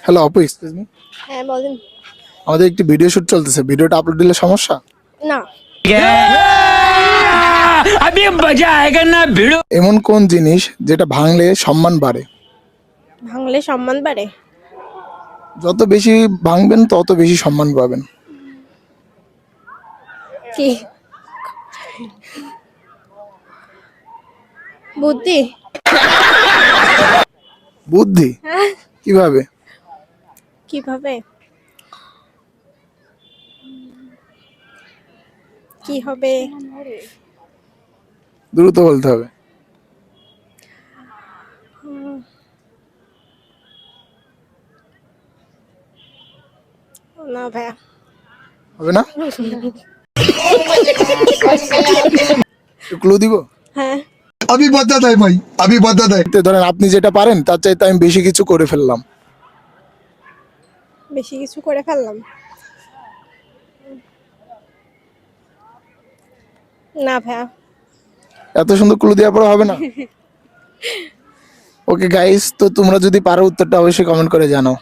Hello আপু, excuse me. হ্যাঁ বলেন। আমাদের একটি ভিডিও শুট চলতেছে, ভিডিওটা আপলোড দিলে সমস্যা? না। अभी मजा आएगा ना भिड़ो। এমন কোন জিনিস যেটা ভাঙলে সম্মান বাড়ে? ভাঙলে সম্মান বাড়ে? যত বেশি ভাঙবেন তত বেশি সম্মান পাবেন। কি? বুদ্ধি। বুদ্ধি? কিভাবে? কিভাবে? কি হবে? দ্রুত বলতে হবে। না ভাইয়া। হবে না? ক্লু দিব? হ্যাঁ। अभी बता दे भाई, अभी बता दे। ধরেন আপনি যেটা পারেন তার চাইতে আমি বেশি কিছু করে ফেললাম। বেশি কিছু করে ফেললাম? না ভাইয়া। এত সুন্দর ক্লু দেওয়ার পর হবে না? ওকে গাইস, তো তোমরা যদি পারো উত্তরটা অবশ্যই কমেন্ট করে জানাও।